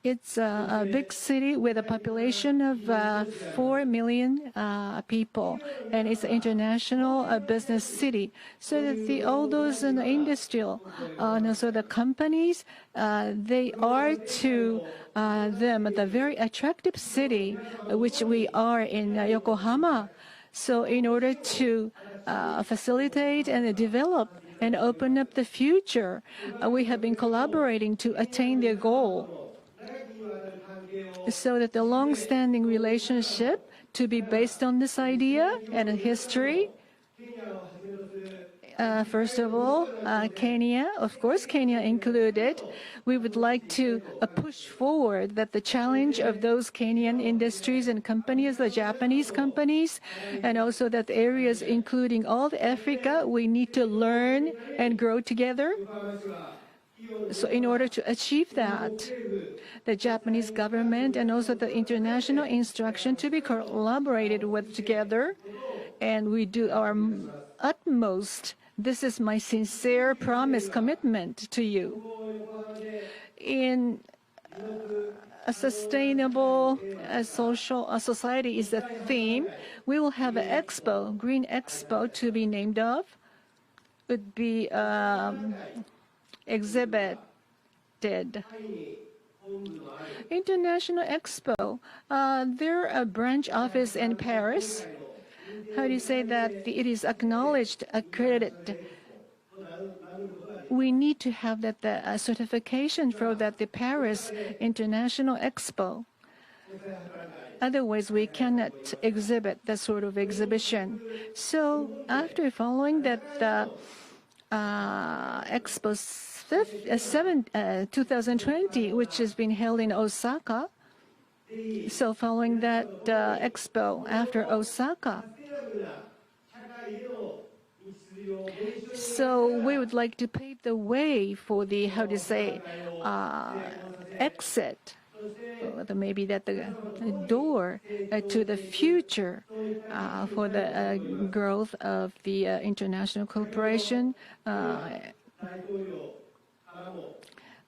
It's a big city with a population of 4 million people, and it's an international business city. So that all those in the industrial, so the companies, they are to them the very attractive city, which we are in Yokohama. So in order to facilitate and develop and open up the future, we have been collaborating to attain their goal. So that the long-standing relationship to be based on this idea and a history. First of all, Kenya, of course, Kenya included. We would like to push forward that the challenge of those Kenyan industries and companies, the Japanese companies, and also that the areas including all of Africa, we need to learn and grow together. So in order to achieve that, the Japanese government and also the international instruction to be collaborated with together, and we do our utmost. This is my sincere promise, commitment to you. In a sustainable social society is the theme. We will have an expo, Green Expo, to be named of. Would be exhibited. International Expo. There a branch office in Paris. How do you say that it is acknowledged, accredited? We need to have that certification for that the Paris International Expo. Otherwise, we cannot exhibit that sort of exhibition. So after following that Expo 2020, which has been held in Osaka. So following that expo after Osaka, so we would like to pave the way for the, how to say, exit, maybe that the door to the future for the growth of the international cooperation.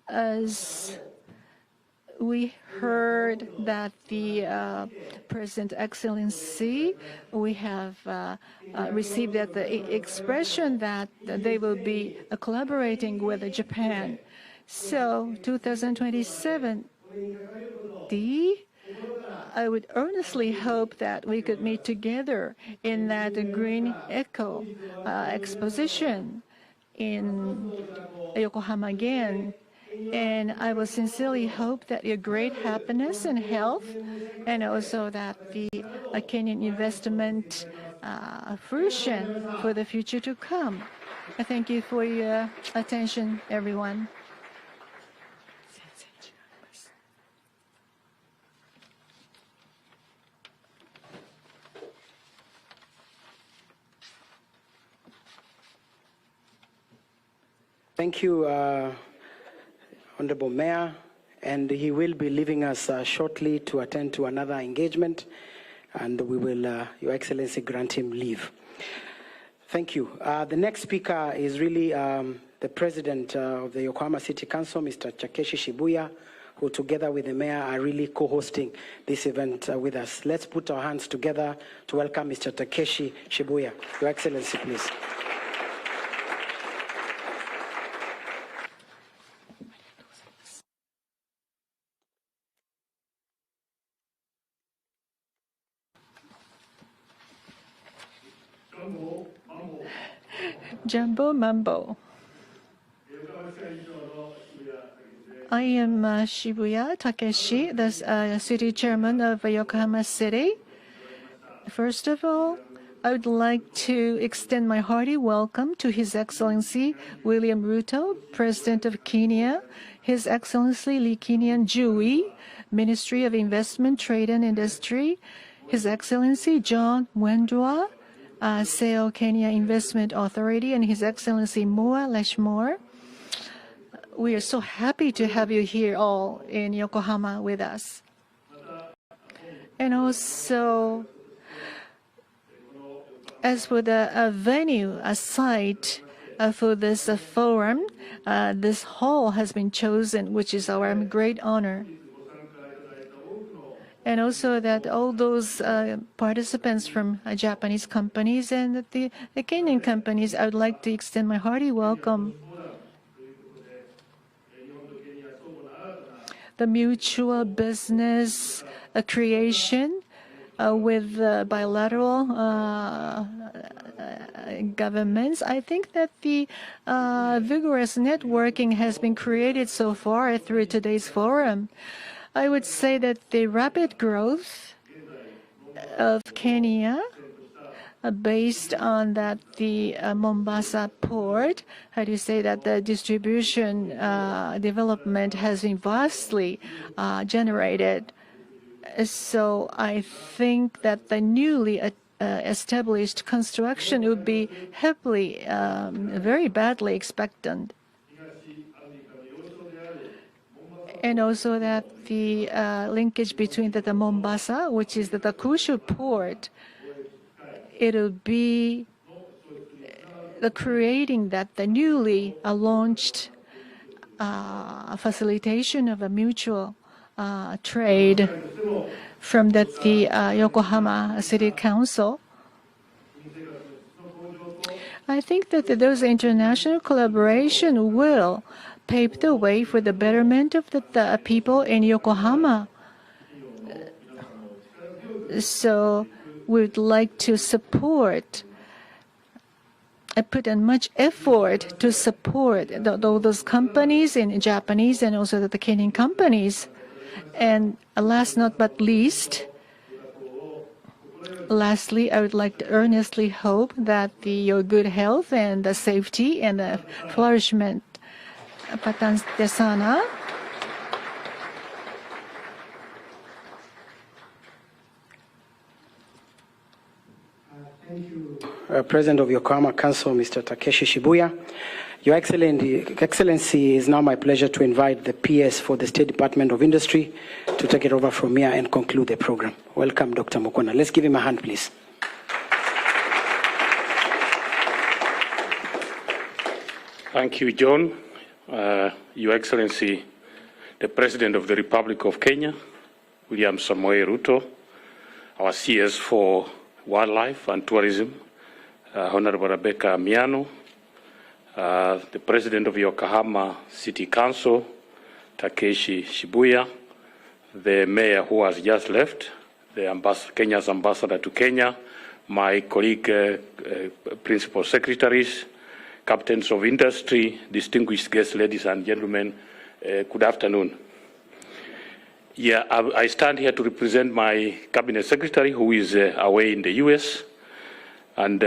As we heard that the President Excellency, we have received that the expression that they will be collaborating with Japan. So 2027, I would earnestly hope that we could meet together in that Green Eco exposition in Yokohama again. And I will sincerely hope that your great happiness and health, and also that the Kenyan investment fruition for the future to come. I thank you for your attention, everyone. Thank you, Honorable Mayor, and he will be leaving us shortly to attend to another engagement, and we will, Your Excellency, grant him leave. Thank you. The next speaker is really the President of the Yokohama City Council, Mr. Takeshi Shibuya, who together with the Mayor are really co-hosting this event with us. Let's put our hands together to welcome Mr. Takeshi Shibuya. Your Excellency, please. Jumbo Mambo. I am Shibuya Takeshi, the city chairman of Yokohama City. First of all, I would like to extend my hearty welcome to His Excellency William Ruto, President of Kenya, His Excellency Lee Kinian Jui, Ministry of Investment, Trade and Industry, His Excellency John Wendwa, SEO Kenya Investment Authority, and His Excellency Moa Leshmore. We are so happy to have you here all in Yokohama with us. And also, as for the venue, a site, for this forum. This hall has been chosen, which is our great honor. And also that all those participants from Japanese companies and the Kenyan companies, I would like to extend my hearty welcome. The mutual business creation with bilateral governments. I think that the vigorous networking has been created so far through today's forum. I would say that the rapid growth of Kenya, based on that the Mombasa port, how do you say that the distribution development has been vastly generated. So I think that the newly established construction would be heavily, very badly expectant. And also that the linkage between the Mombasa, which is the Kyushu port, it'll be the creating that the newly launched facilitation of a mutual trade from the Yokohama City Council. I think that those international collaboration will pave the way for the betterment of the people in Yokohama. So we'd like to support, put in much effort to support those companies in Japanese and also the Kenyan companies. And last not but least, lastly, I would like to earnestly hope that your good health and the safety and the flourishment Patante sana. Thank you, President of Yokohama Council, Mr. Takeshi Shibuya. Your Excellency, it's now my pleasure to invite the PS for the State Department of Industry to take it over from here and conclude the program. Welcome, Dr. Mukona. Let's give him a hand, please. Thank you, John. Your Excellency, the President of the Republic of Kenya, William Samoei Ruto, our CS for Wildlife and Tourism, Honorable Rebecca Miano, the President of Yokohama City Council, Takeshi Shibuya, the Mayor who has just left, Kenya's Ambassador to Kenya, my colleague, Principal Secretaries, Captains of Industry, distinguished guests, ladies and gentlemen, good afternoon. Yeah, I stand here to represent my Cabinet Secretary who is away in the US, and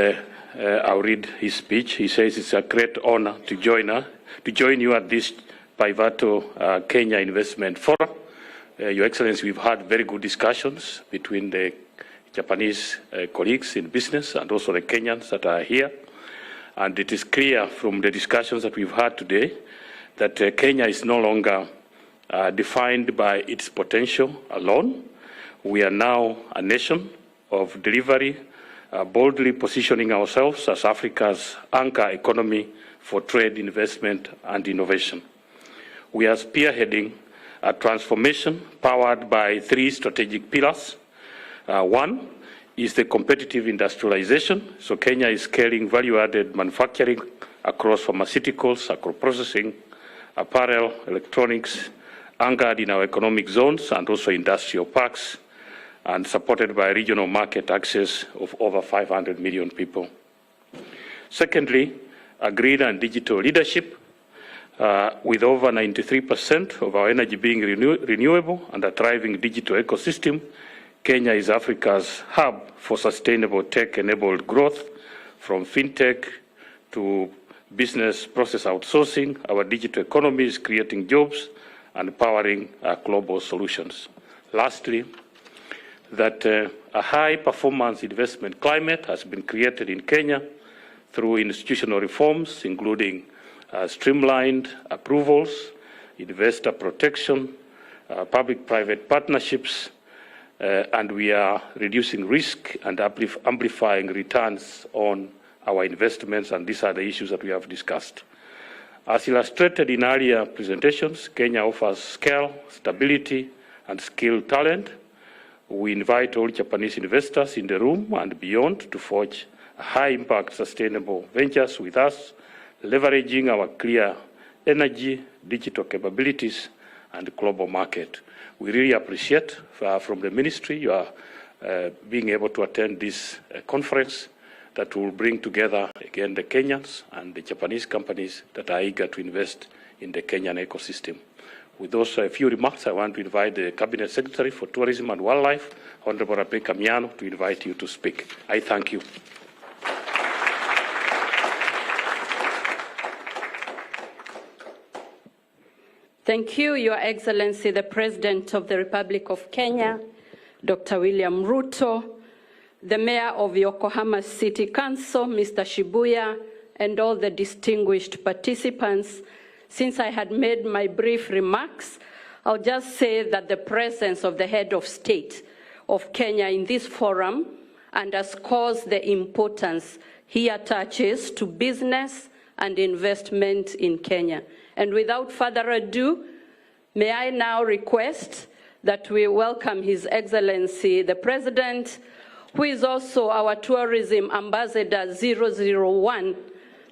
I'll read his speech. He says it's a great honor to join you at this pivotal Kenya Investment Forum. Your Excellency, we've had very good discussions between the Japanese colleagues in business and also the Kenyans that are here. And it is clear from the discussions that we've had today that Kenya is no longer defined by its potential alone. We are now a nation of delivery, boldly positioning ourselves as Africa's anchor economy for trade, investment, and innovation. We are spearheading a transformation powered by three strategic pillars. One is the competitive industrialization. So Kenya is scaling value-added manufacturing across pharmaceuticals, agro-processing, apparel, electronics, anchored in our economic zones and also industrial parks, and supported by regional market access of over 500 million people. Secondly, a green and digital leadership, with over 93% of our energy being renewable and a thriving digital ecosystem. Kenya is Africa's hub for sustainable tech-enabled growth, from fintech to business process outsourcing. Our digital economy is creating jobs and powering global solutions. Lastly, that a high-performance investment climate has been created in Kenya through institutional reforms, including streamlined approvals, investor protection, public-private partnerships, and we are reducing risk and amplifying returns on our investments, and these are the issues that we have discussed. As illustrated in earlier presentations, Kenya offers scale, stability, and skilled talent. We invite all Japanese investors in the room and beyond to forge high-impact sustainable ventures with us, leveraging our clear energy, digital capabilities, and global market. We really appreciate from the ministry you are being able to attend this conference that will bring together, again, the Kenyans and the Japanese companies that are eager to invest in the Kenyan ecosystem. With those few remarks, I want to invite the Cabinet Secretary for Tourism and Wildlife, Honorable Rebecca Miano, to invite you to speak. I thank you. Thank you, Your Excellency, the President of the Republic of Kenya, Dr. William Ruto, the Mayor of Yokohama City Council, Mr. Shibuya, and all the distinguished participants. Since I had made my brief remarks, I'll just say that the presence of the head of state of Kenya in this forum underscores the importance he attaches to business and investment in Kenya. And without further ado, may I now request that we welcome His Excellency, the President, who is also our Tourism Ambassador 001,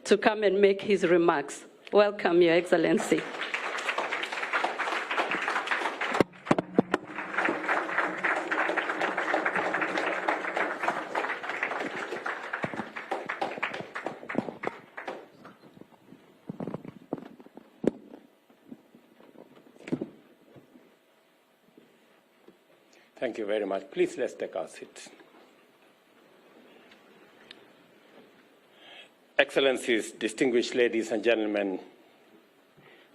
to come and make his remarks. Welcome, Your Excellency. Thank you very much. Please, let's take our seats. Excellencies, distinguished ladies and gentlemen,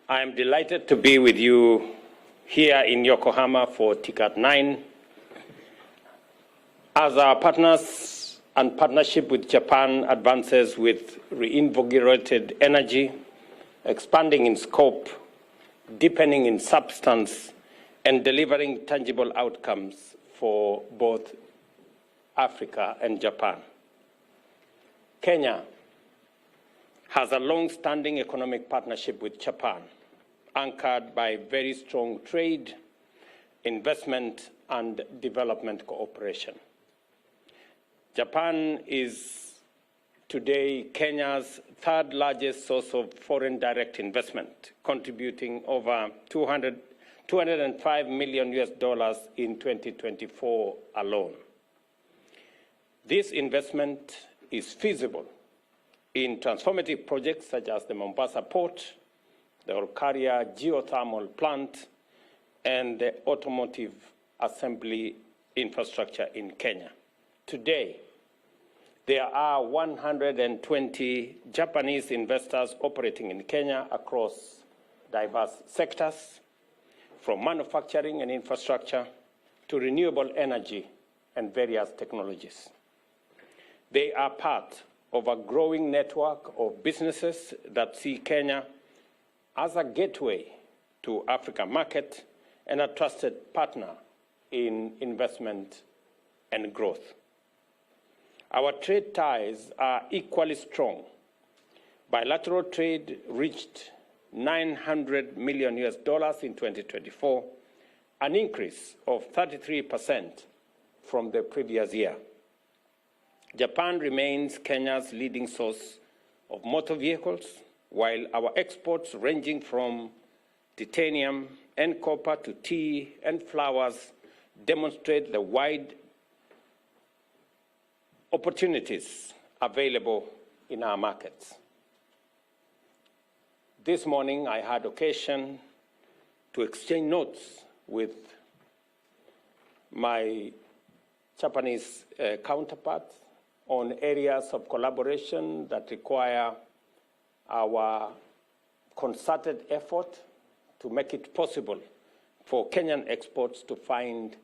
I am delighted to be with you here in Yokohama for TICAD 9. As our partners and partnership with Japan advances with reinvigorated energy, expanding in scope, deepening in substance, and delivering tangible outcomes for both Africa and Japan. Kenya has a long-standing economic partnership with Japan, anchored by very strong trade, investment, and development cooperation. Japan is today Kenya's third largest source of foreign direct investment, contributing over $205 million in 2024 alone. This investment is feasible in transformative projects such as the Mombasa Port, the Olkaria geothermal plant, and the automotive assembly infrastructure in Kenya. Today, there are 120 Japanese investors operating in Kenya across diverse sectors, from manufacturing and infrastructure to renewable energy and various technologies. They are part of a growing network of businesses that see Kenya as a gateway to African market and a trusted partner in investment and growth. Our trade ties are equally strong. Bilateral trade reached $900 million in 2024, an increase of 33% from the previous year. Japan remains Kenya's leading source of motor vehicles, while our exports ranging from titanium and copper to tea and flowers demonstrate the wide opportunities available in our markets. This morning, I had occasion to exchange notes with my Japanese counterparts on areas of collaboration that require our concerted effort to make it possible for Kenyan exports to find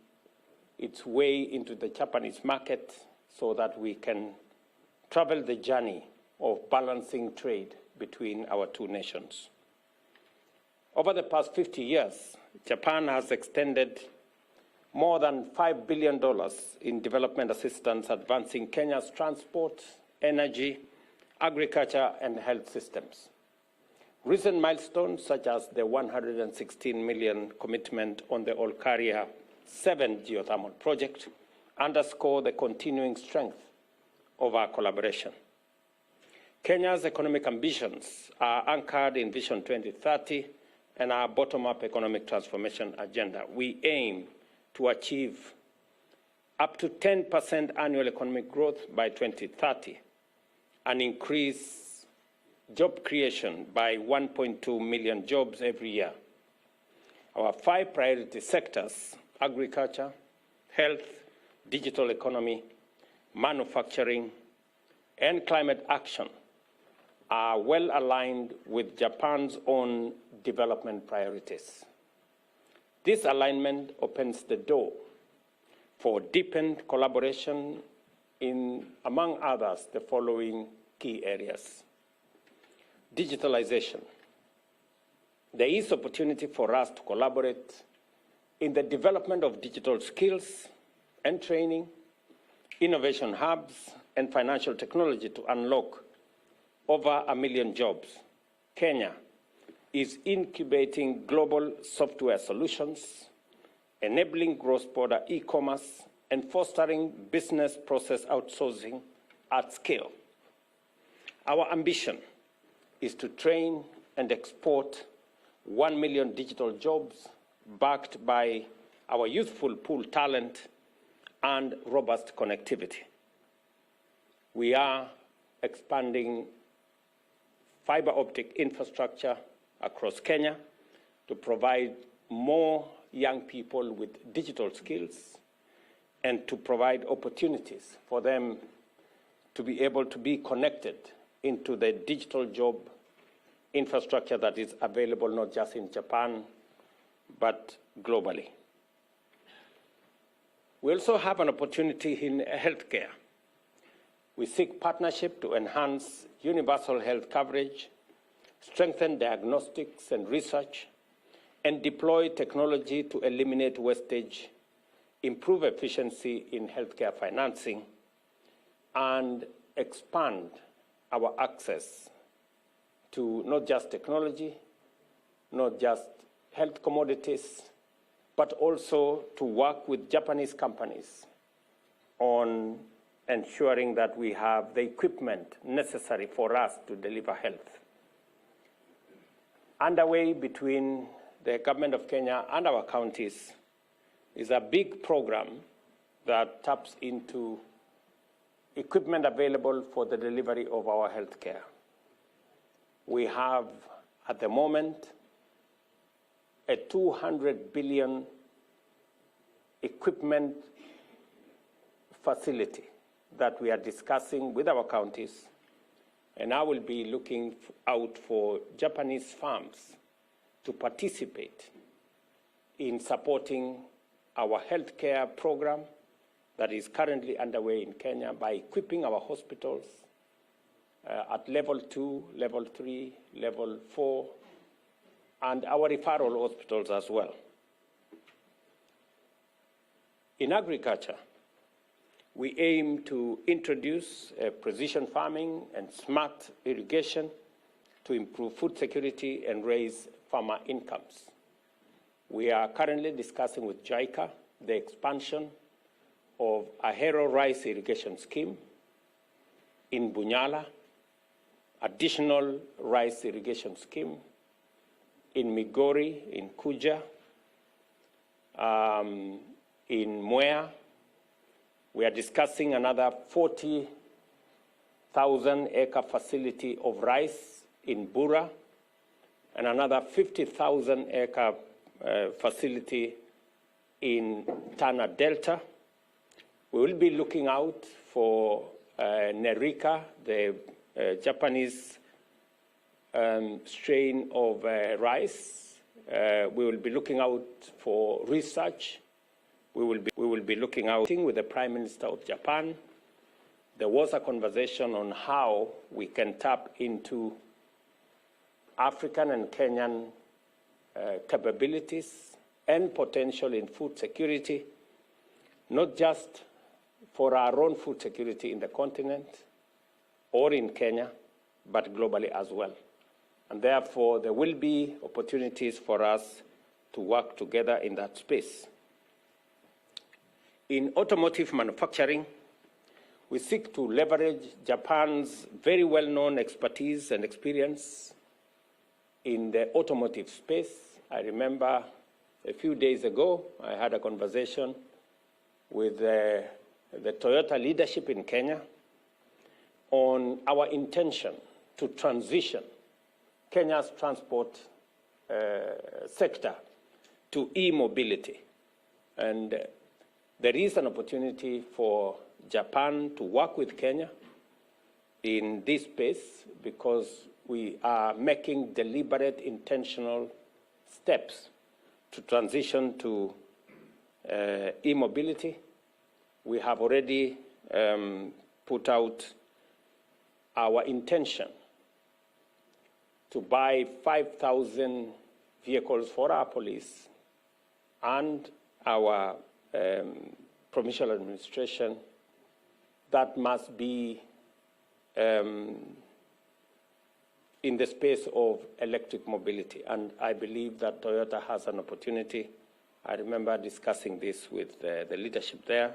its way into the Japanese market so that we can travel the journey of balancing trade between our two nations. Over the past 50 years, Japan has extended more than $5 billion in development assistance, advancing Kenya's transport, energy, agriculture, and health systems. Recent milestones, such as the 116 million commitment on the Olkaria 7 geothermal project, underscore the continuing strength of our collaboration. Kenya's economic ambitions are anchored in Vision 2030 and our bottom-up economic transformation agenda. We aim to achieve up to 10% annual economic growth by 2030 and increase job creation by 1.2 million jobs every year. Our 5 priority sectors, agriculture, health, digital economy, manufacturing, and climate action, are well aligned with Japan's own development priorities. This alignment opens the door for deepened collaboration in, among others, the following key areas. Digitalization. There is opportunity for us to collaborate in the development of digital skills and training, innovation hubs, and financial technology to unlock over 1 million jobs. Kenya is incubating global software solutions, enabling cross-border e-commerce, and fostering business process outsourcing at scale. Our ambition is to train and export 1 million digital jobs backed by our youthful pool talent and robust connectivity. We are expanding fiber optic infrastructure across Kenya to provide more young people with digital skills and to provide opportunities for them to be able to be connected into the digital job infrastructure that is available not just in Japan, but globally. We also have an opportunity in healthcare. We seek partnership to enhance universal health coverage, strengthen diagnostics and research, and deploy technology to eliminate wastage, improve efficiency in healthcare financing, and expand our access to not just technology, not just health commodities, but also to work with Japanese companies on ensuring that we have the equipment necessary for us to deliver health. Underway between the government of Kenya and our counties is a big program that taps into equipment available for the delivery of our health care. We have, at the moment, a 200 billion equipment facility that we are discussing with our counties, and I will be looking out for Japanese firms to participate in supporting our healthcare program that is currently underway in Kenya by equipping our hospitals at level 2, level 3, level 4, and our referral hospitals as well. In agriculture, we aim to introduce precision farming and smart irrigation to improve food security and raise farmer incomes. We are currently discussing with JICA the expansion of a Ahero rice irrigation scheme in Bunyala, additional rice irrigation scheme in Migori, in Kuja, in Mwea. We are discussing another 40,000 acre facility of rice in Bura and another 50,000 acre facility in Tana Delta. We will be looking out for Nerika, the Japanese strain of rice. We will be looking out for research. We will be looking out with the Prime Minister of Japan. There was a conversation on how we can tap into African and Kenyan capabilities and potential in food security, not just for our own food security in the continent or in Kenya, but globally as well. And therefore, there will be opportunities for us to work together in that space. In automotive manufacturing, we seek to leverage Japan's very well-known expertise and experience in the automotive space. I remember a few days ago, I had a conversation with the Toyota leadership in Kenya on our intention to transition Kenya's transport sector to e-mobility. And there is an opportunity for Japan to work with Kenya in this space because we are making deliberate, intentional steps to transition to e-mobility. We have already put out our intention to buy 5,000 vehicles for our police and our provincial administration that must be in the space of electric mobility. And I believe that Toyota has an opportunity. I remember discussing this with the leadership there.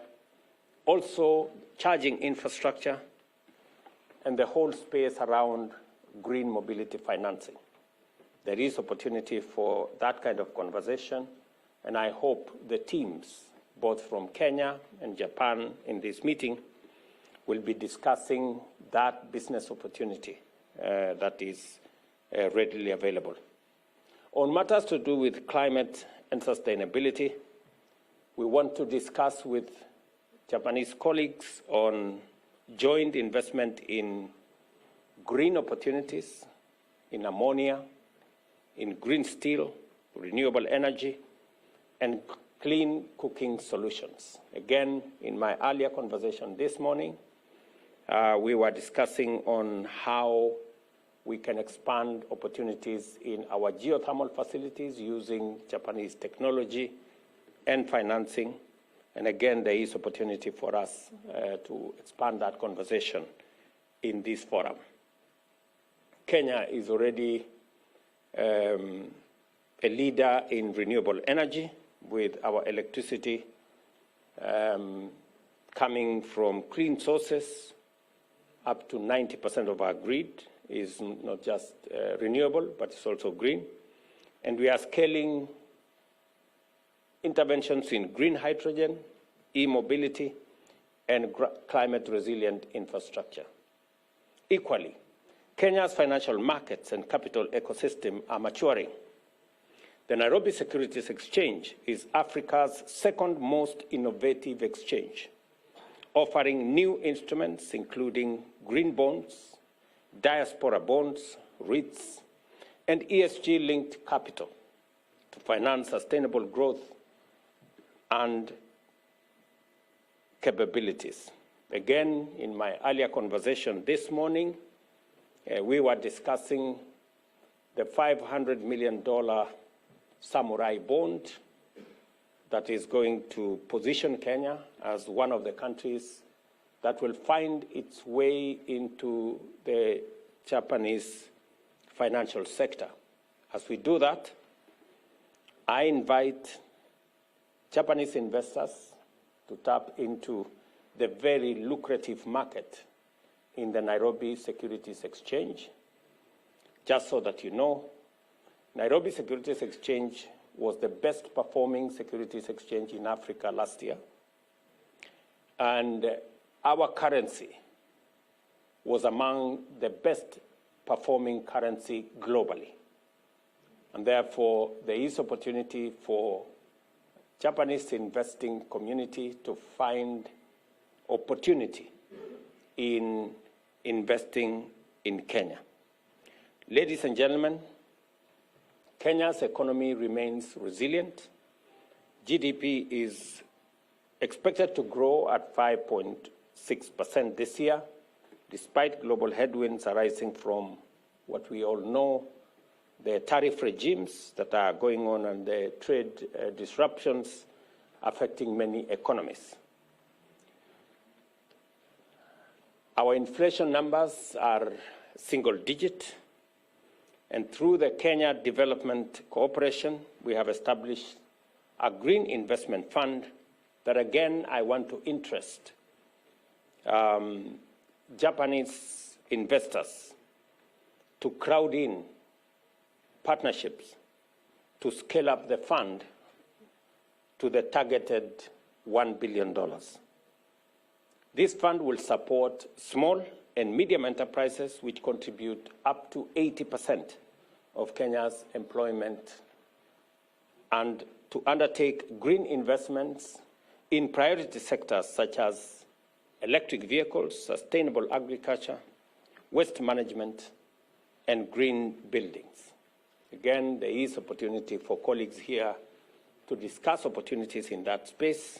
Also, charging infrastructure and the whole space around green mobility financing. There is opportunity for that kind of conversation, and I hope the teams, both from Kenya and Japan in this meeting, will be discussing that business opportunity that is readily available. On matters to do with climate and sustainability, we want to discuss with Japanese colleagues on joint investment in green opportunities, in ammonia, in green steel, renewable energy, and clean cooking solutions. Again, in my earlier conversation this morning, we were discussing on how we can expand opportunities in our geothermal facilities using Japanese technology and financing. And again, there is opportunity for us to expand that conversation in this forum. Kenya is already a leader in renewable energy with our electricity coming from clean sources. Up to 90% of our grid is not just renewable, but it's also green. And we are scaling interventions in green hydrogen, e-mobility, and climate-resilient infrastructure. Equally, Kenya's financial markets and capital ecosystem are maturing. The Nairobi Securities Exchange is Africa's second most innovative exchange, offering new instruments including green bonds, diaspora bonds, REITs, and ESG-linked capital to finance sustainable growth and capabilities. Again, in my earlier conversation this morning, we were discussing the $500 million samurai bond that is going to position Kenya as one of the countries that will find its way into the Japanese financial sector. As we do that, I invite Japanese investors to tap into the very lucrative market in the Nairobi Securities Exchange. Just so that you know, Nairobi Securities Exchange was the best performing securities exchange in Africa last year. And our currency was among the best performing currency globally. And therefore, there is opportunity for Japanese investing community to find opportunity in investing in Kenya. Ladies and gentlemen, Kenya's economy remains resilient. GDP is expected to grow at 5.6% this year, despite global headwinds arising from what we all know, the tariff regimes that are going on and the trade disruptions affecting many economies. Our inflation numbers are single digit. And through the Kenya Development Cooperation, we have established a green investment fund that, again, I want to interest Japanese investors to crowd in partnerships to scale up the fund to the targeted $1 billion. This fund will support small and medium enterprises which contribute up to 80% of Kenya's employment, and to undertake green investments in priority sectors such as electric vehicles, sustainable agriculture, waste management, and green buildings. Again, there is opportunity for colleagues here to discuss opportunities in that space,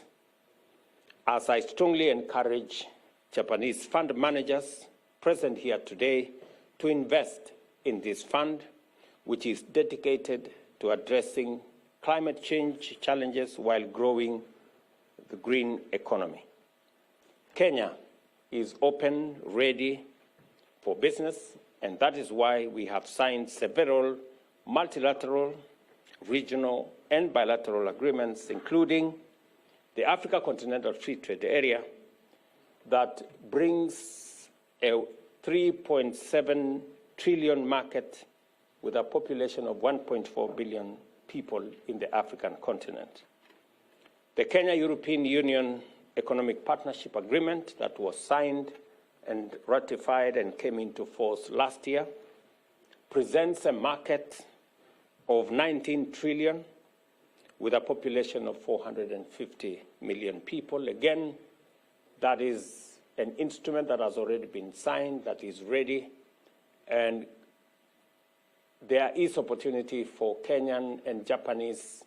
as I strongly encourage Japanese fund managers present here today to invest in this fund, which is dedicated to addressing climate change challenges while growing the green economy. Kenya is open, ready for business, and that is why we have signed several multilateral, regional, and bilateral agreements, including the Africa Continental Free Trade Area, that brings a 3.7 trillion market with a population of 1.4 billion people in the African continent. The Kenya-European Union Economic Partnership Agreement that was signed and ratified and came into force last year presents a market of 19 trillion with a population of 450 million people. Again, that is an instrument that has already been signed, that is ready, and there is opportunity for Kenyan and Japanese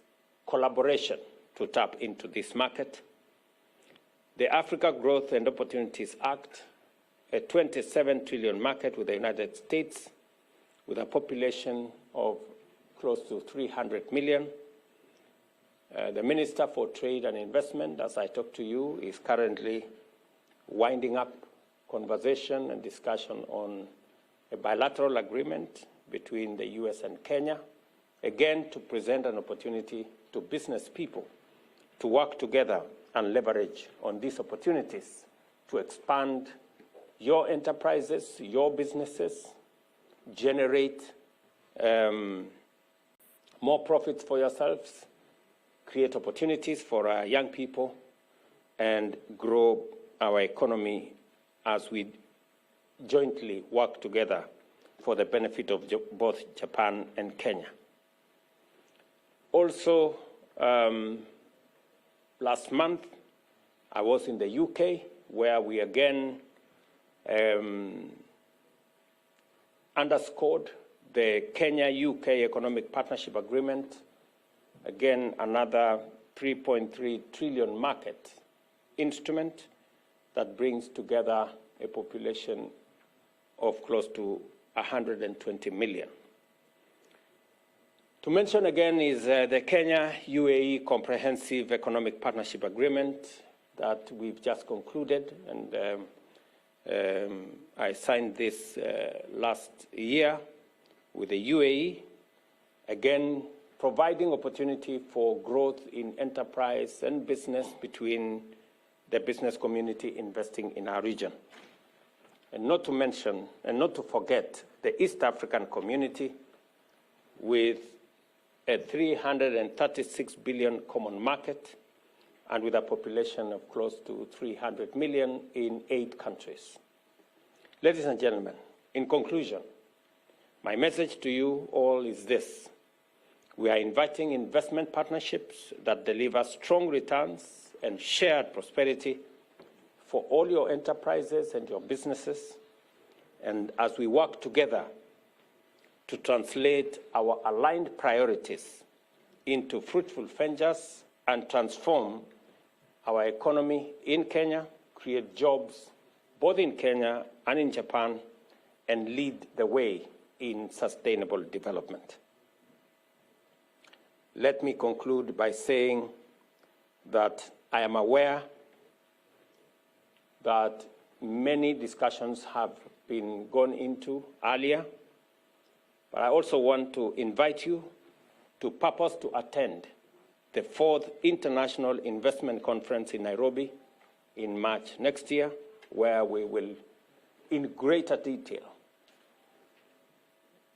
collaboration to tap into this market. The Africa Growth and Opportunities Act, a 27 trillion market with the United States, with a population of close to 300 million. The Minister for Trade and Investment, as I talk to you, is currently winding up conversation and discussion on a bilateral agreement between the US and Kenya, again to present an opportunity to business people to work together and leverage on these opportunities to expand your enterprises, your businesses, generate more profits for yourselves, create opportunities for our young people, and grow our economy as we jointly work together for the benefit of both Japan and Kenya. Also, last month, I was in the UK, where we again underscored the Kenya-UK Economic Partnership Agreement, again, another 3.3 trillion market instrument that brings together a population of close to 120 million. To mention again is the Kenya-UAE Comprehensive Economic Partnership Agreement that we've just concluded, and I signed this last year with the UAE, again providing opportunity for growth in enterprise and business between the business community investing in our region. And not to mention, and not to forget, the East African community with a 336 billion common market and with a population of close to 300 million in 8 countries. Ladies and gentlemen, in conclusion, my message to you all is this. We are inviting investment partnerships that deliver strong returns and shared prosperity for all your enterprises and your businesses, and as we work together to translate our aligned priorities into fruitful ventures and transform our economy in Kenya, create jobs both in Kenya and in Japan, and lead the way in sustainable development. Let me conclude by saying that I am aware that many discussions have been gone into earlier, but I also want to invite you to purpose to attend the 4th International Investment Conference in Nairobi in March next year, where we will, in greater detail,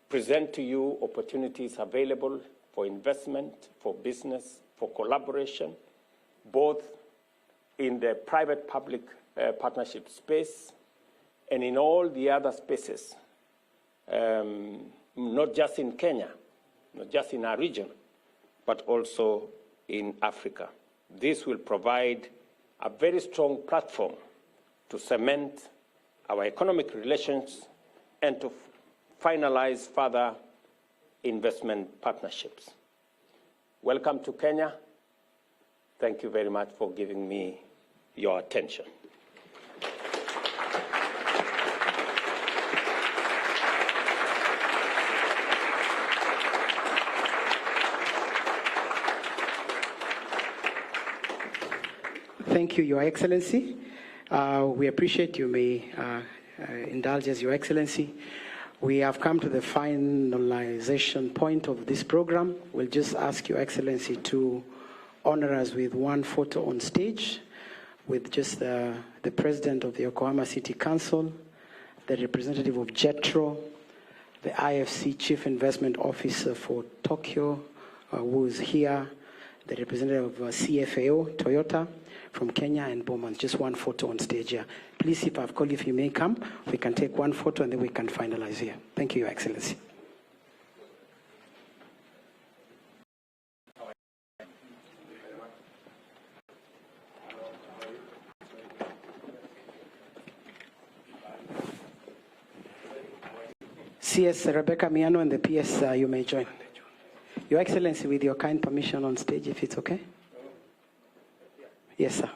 present to you opportunities available for investment, for business, for collaboration, both in the private-public partnership space and in all the other spaces, not just in Kenya, not just in our region, but also in Africa. This will provide a very strong platform to cement our economic relations and to finalize further investment partnerships. Welcome to Kenya. Thank you very much for giving me your attention. Thank you, Your Excellency. We appreciate you may indulge us, Your Excellency. We have come to the finalization point of this program. We'll just ask Your Excellency to honor us with one photo on stage with just the President of the Yokohama City Council, the representative of JETRO, the IFC Chief Investment Officer for Tokyo, who is here, the representative of CFAO, Toyota, from Kenya, and Bowman. Just one photo on stage here. Please, if I've called, if you may come, we can take one photo and then we can finalize here. Thank you, Your Excellency. CS Rebecca Miano and the PS, you may join. Your Excellency, with your kind permission on stage, if it's okay? Yes, sir.